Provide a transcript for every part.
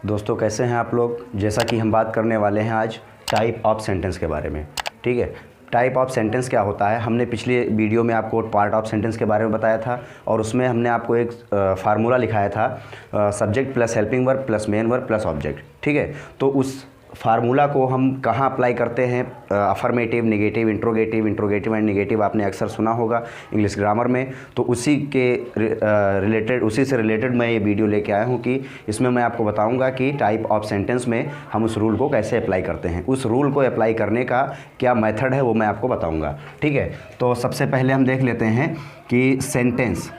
दोस्तों कैसे हैं आप लोग। जैसा कि हम बात करने वाले हैं आज टाइप ऑफ सेंटेंस के बारे में। ठीक है, टाइप ऑफ सेंटेंस क्या होता है, हमने पिछले वीडियो में आपको पार्ट ऑफ सेंटेंस के बारे में बताया था और उसमें हमने आपको एक फार्मूला लिखाया था, subject plus helping verb plus main verb plus object. ठीक है, तो उस फार्मूला को हम कहाँ अप्लाई करते हैं, affirmative, negative, interrogative and negative आपने अक्सर सुना होगा इंग्लिश ग्रामर में। तो उसी से रिलेटेड मैं ये वीडियो लेके आया हूँ कि इसमें मैं आपको बताऊँगा कि टाइप ऑफ सेंटेंस में हम उस रूल को कैसे अप्लाई करते हैं। उस रूल को अप्लाई करने का क्या मेथड है वो मैं आपको बताऊँगा। ठीक है, तो सबसे पहले हम देख लेते हैं कि सेंटेंस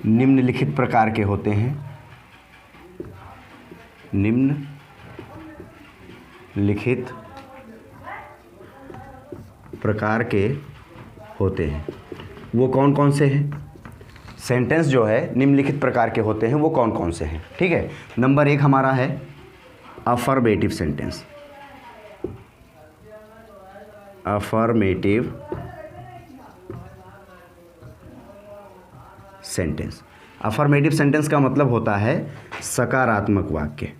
निम्नलिखित प्रकार के होते हैं। निम्नलिखित प्रकार के होते हैं, वो कौन कौन से हैं? सेंटेंस जो है निम्नलिखित प्रकार के होते हैं वो कौन कौन से हैं। ठीक है, नंबर 1 हमारा है affirmative sentence. Affirmative sentence, affirmative sentence का मतलब होता है सकारात्मक वाक्य।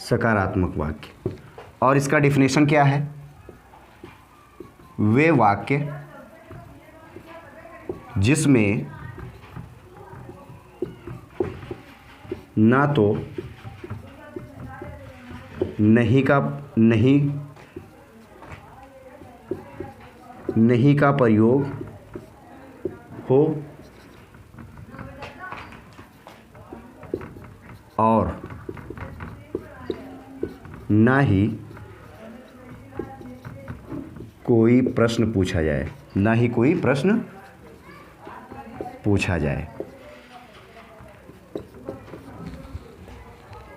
सकारात्मक वाक्य, और इसका डिफिनेशन क्या है? वे वाक्य जिसमें ना तो नहीं का प्रयोग हो और ना ही कोई प्रश्न पूछा जाए।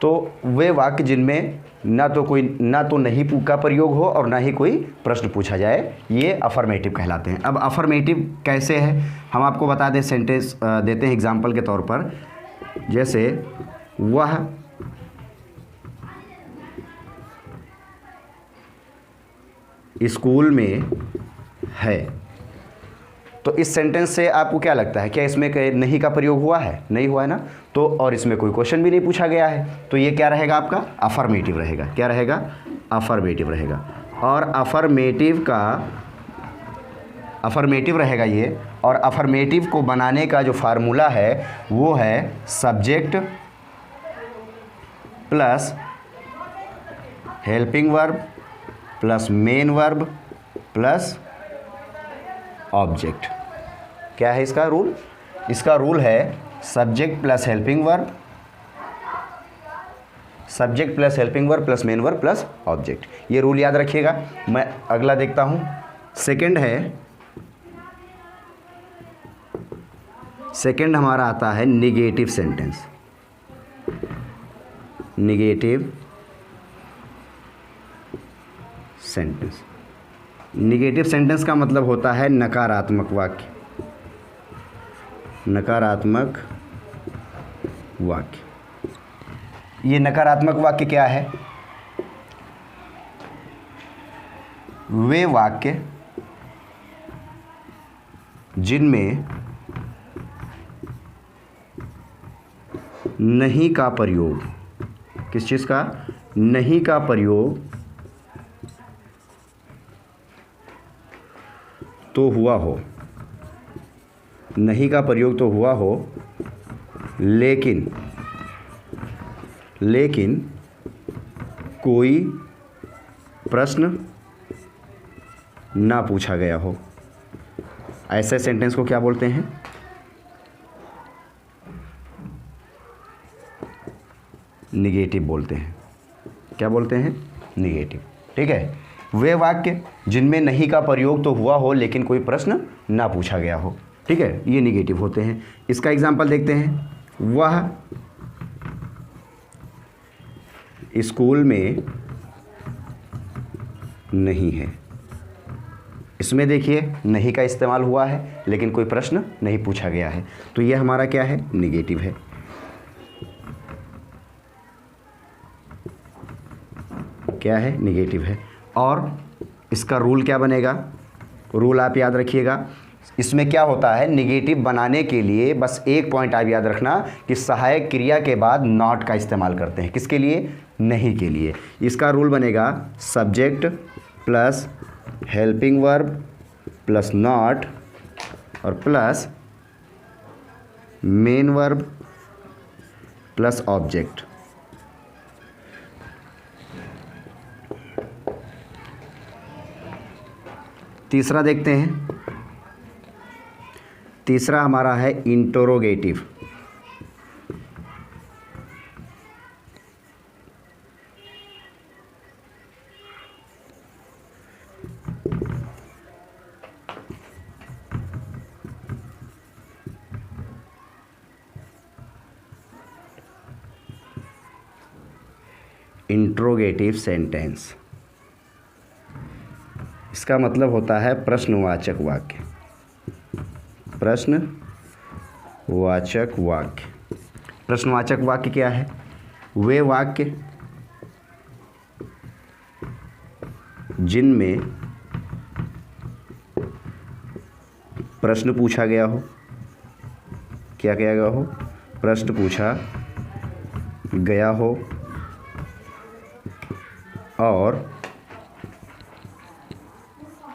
तो वे वाक्य जिनमें ना तो नहीं का प्रयोग हो और ना ही कोई प्रश्न पूछा जाए, ये अफर्मेटिव कहलाते हैं। अब अफर्मेटिव कैसे है हम आपको बता दें, सेंटेंस देते हैं एग्जाम्पल के तौर पर। जैसे वह स्कूल में है, तो इस सेंटेंस से आपको क्या लगता है, क्या इसमें नहीं का प्रयोग हुआ है? नहीं हुआ है ना, तो और इसमें कोई क्वेश्चन भी नहीं पूछा गया है, तो ये क्या रहेगा आपका? अफर्मेटिव रहेगा। क्या रहेगा? अफर्मेटिव रहेगा। और अफर्मेटिव रहेगा ये। और अफर्मेटिव को बनाने का जो फार्मूला है वो है subject plus helping verb plus main verb plus object. क्या है इसका रूल? इसका रूल है subject plus helping verb plus main verb plus object. ये रूल याद रखिएगा। मैं अगला देखता हूँ। सेकंड हमारा आता है निगेटिव सेंटेंस। निगेटिव सेंटेंस का मतलब होता है नकारात्मक वाक्य। ये नकारात्मक वाक्य क्या है? वे वाक्य जिनमें नहीं का प्रयोग, किस चीज़ का? नहीं का प्रयोग तो हुआ हो, नहीं का प्रयोग तो हुआ हो, लेकिन कोई प्रश्न ना पूछा गया हो। ऐसे सेंटेंस को क्या बोलते हैं? निगेटिव बोलते हैं। क्या बोलते हैं? निगेटिव। ठीक है, वे वाक्य जिनमें नहीं का प्रयोग तो हुआ हो लेकिन कोई प्रश्न ना पूछा गया हो। ठीक है, ये निगेटिव होते हैं। इसका एग्जांपल देखते हैं। वह स्कूल में नहीं है। इसमें देखिए नहीं का इस्तेमाल हुआ है लेकिन कोई प्रश्न नहीं पूछा गया है, तो ये हमारा क्या है? निगेटिव है। क्या है, निगेटिव है। और इसका रूल क्या बनेगा, रूल आप याद रखिएगा। इसमें क्या होता है, निगेटिव बनाने के लिए बस एक पॉइंट आप याद रखना कि सहायक क्रिया के बाद नॉट का इस्तेमाल करते हैं। किसके लिए, नहीं के लिए। इसका रूल बनेगा subject plus helping verb plus not और plus main verb plus object. तीसरा देखते हैं। तीसरा हमारा है इंटरोगेटिव। इंट्रोगेटिव सेंटेंस, इसका मतलब होता है प्रश्नवाचक वाक्य। प्रश्नवाचक वाक्य। प्रश्नवाचक वाक्य क्या है, वे वाक्य जिनमें प्रश्न पूछा गया हो। क्या किया गया हो, प्रश्न पूछा गया हो और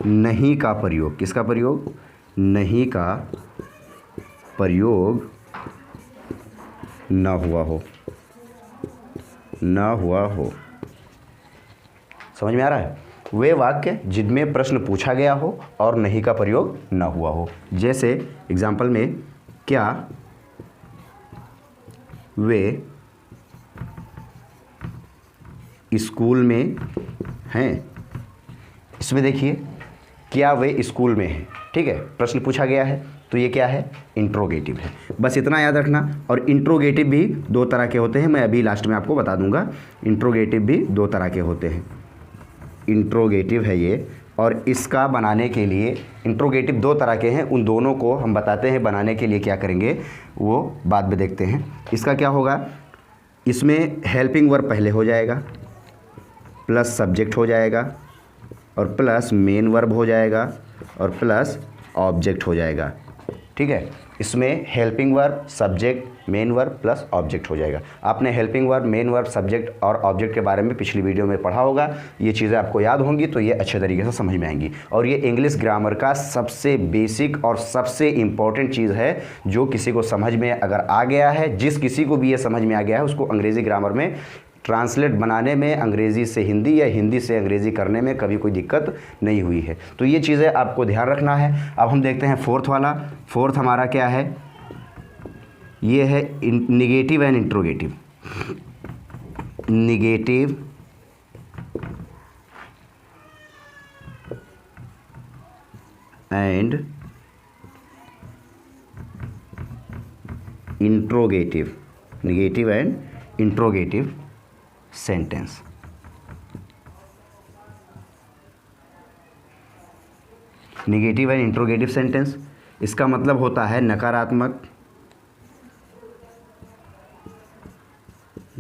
नहीं का प्रयोग। किसका प्रयोग, नहीं का प्रयोग ना हुआ हो, ना हुआ हो। समझ में आ रहा है, वे वाक्य जिनमें प्रश्न पूछा गया हो और नहीं का प्रयोग ना हुआ हो। जैसे एग्जाम्पल में, क्या वे स्कूल में हैं। इसमें देखिए, क्या वे स्कूल में हैं, ठीक है, प्रश्न पूछा गया है तो ये क्या है, इंट्रोगेटिव है। बस इतना याद रखना। और इंट्रोगेटिव भी दो तरह के होते हैं, मैं अभी लास्ट में आपको बता दूंगा। इंट्रोगेटिव भी दो तरह के होते हैं। इंट्रोगेटिव है ये, और इसका बनाने के लिए, इंट्रोगेटिव दो तरह के हैं, उन दोनों को हम बताते हैं बनाने के लिए क्या करेंगे वो बाद में देखते हैं। इसका क्या होगा, इसमें हेल्पिंग वर्ब पहले हो जाएगा, प्लस सब्जेक्ट हो जाएगा और प्लस मेन वर्ब हो जाएगा और प्लस ऑब्जेक्ट हो जाएगा। ठीक है, इसमें helping verb, subject, main verb plus object हो जाएगा। आपने helping verb, main verb, subject और ऑब्जेक्ट के बारे में पिछली वीडियो में पढ़ा होगा। ये चीज़ें आपको याद होंगी तो ये अच्छे तरीके से समझ में आएंगी। और ये इंग्लिश ग्रामर का सबसे बेसिक और सबसे इम्पॉर्टेंट चीज़ है, जो किसी को समझ में अगर आ गया है, जिस किसी को भी ये समझ में आ गया है, उसको अंग्रेज़ी ग्रामर में ट्रांसलेट बनाने में, अंग्रेज़ी से हिंदी या हिंदी से अंग्रेज़ी करने में कभी कोई दिक्कत नहीं हुई है। तो ये चीज़ें आपको ध्यान रखना है। अब हम देखते हैं फोर्थ वाला। फोर्थ हमारा क्या है, ये है negative and interrogative. Negative and interrogative. Negative and interrogative sentence. Negative and interrogative sentence, इसका मतलब होता है नकारात्मक,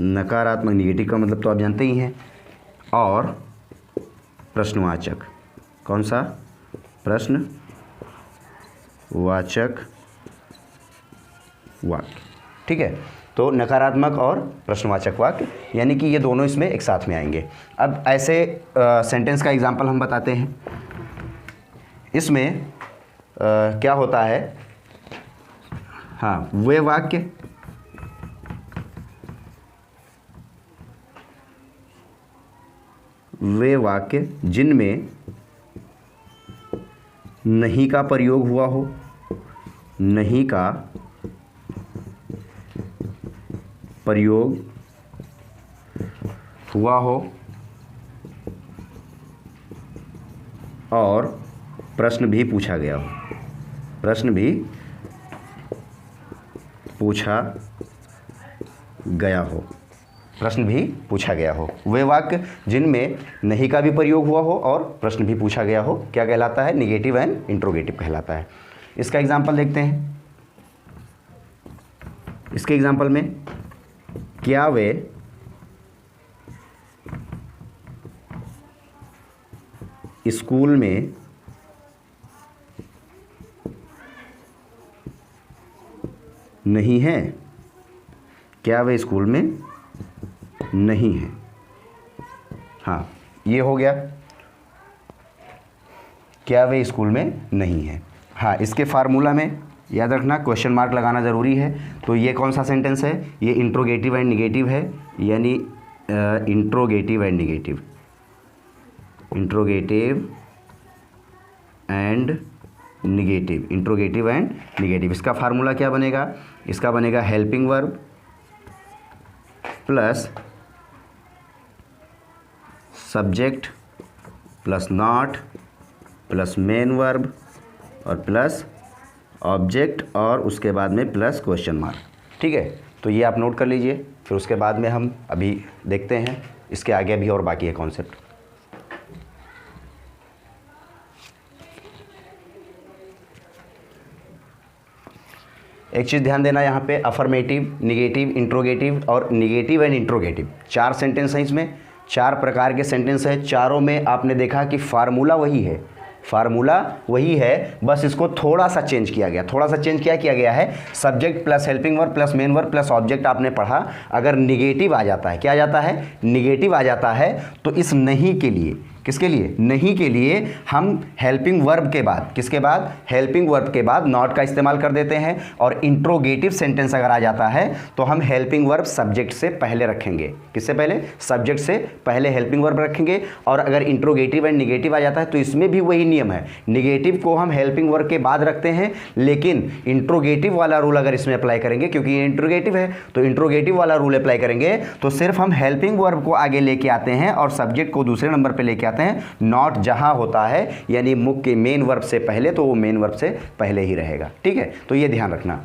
नकारात्मक निगेटिव का मतलब तो आप जानते ही हैं, और प्रश्नवाचक। कौन सा, प्रश्नवाचक वाक्य। ठीक है, तो नकारात्मक और प्रश्नवाचक वाक्य, यानी कि ये दोनों इसमें एक साथ में आएंगे। अब ऐसे सेंटेंस का एग्जांपल हम बताते हैं। इसमें क्या होता है, हाँ, वे वाक्य जिनमें नहीं का प्रयोग हुआ हो, नहीं का प्रयोग हुआ हो और प्रश्न भी पूछा गया हो। प्रश्न भी पूछा गया हो। प्रश्न भी पूछा गया हो। वे वाक्य जिनमें नहीं का भी प्रयोग हुआ हो और प्रश्न भी पूछा गया हो, क्या कहलाता है, निगेटिव एंड इंट्रोगेटिव कहलाता है। इसका एग्जाम्पल देखते हैं। इसके एग्जाम्पल में, क्या वे स्कूल में नहीं है, क्या वे स्कूल में नहीं है। हाँ, ये हो गया, क्या वे स्कूल में नहीं है। हाँ, इसके फार्मूला में याद रखना क्वेश्चन मार्क लगाना ज़रूरी है। तो ये कौन सा सेंटेंस है, ये इंट्रोगेटिव एंड निगेटिव है, यानी interrogative and negative, interrogative and negative, interrogative and negative. इसका फार्मूला क्या बनेगा, इसका बनेगा helping verb plus subject plus not plus main verb और प्लस ऑब्जेक्ट और उसके बाद में प्लस क्वेश्चन मार्क। ठीक है, तो ये आप नोट कर लीजिए, फिर उसके बाद में हम अभी देखते हैं इसके आगे भी और बाकी है कॉन्सेप्ट। एक चीज़ ध्यान देना यहाँ पे, अफर्मेटिव, निगेटिव, इंट्रोगेटिव और निगेटिव एंड इंट्रोगेटिव 4 सेंटेंस हैं इसमें, 4 प्रकार के सेंटेंस हैं। चारों में आपने देखा कि फार्मूला वही है, फार्मूला वही है, बस इसको थोड़ा सा चेंज किया गया। थोड़ा सा चेंज क्या किया गया है, subject plus helping verb plus main verb plus object आपने पढ़ा। अगर निगेटिव आ जाता है, क्या आ जाता है, निगेटिव आ जाता है, तो इस नहीं के लिए, किसके लिए, नहीं के लिए हम हेल्पिंग वर्ब के बाद, किसके बाद, हेल्पिंग वर्ब के बाद नॉट का इस्तेमाल कर देते हैं। और इंट्रोगेटिव सेंटेंस अगर आ जाता है तो हम हेल्पिंग वर्ब सब्जेक्ट से पहले रखेंगे। किससे पहले, सब्जेक्ट से पहले हेल्पिंग वर्ब रखेंगे। और अगर इंट्रोगेटिव एंड निगेटिव आ जाता है तो इसमें भी वही नियम है, निगेटिव को हम हेल्पिंग वर्ब के बाद रखते हैं, लेकिन इंट्रोगेटिव वाला रूल अगर इसमें अप्लाई करेंगे, क्योंकि ये इंट्रोगेटिव है तो इंट्रोगेटिव वाला रूल अप्लाई करेंगे तो सिर्फ हम हेल्पिंग वर्ब को आगे लेके आते हैं और सब्जेक्ट को दूसरे नंबर पे लेके आते हैं। नॉट जहां होता है यानी मुख्य मेन वर्ब से पहले, तो वो मेन वर्ब से पहले ही रहेगा। ठीक है, तो ये ध्यान रखना।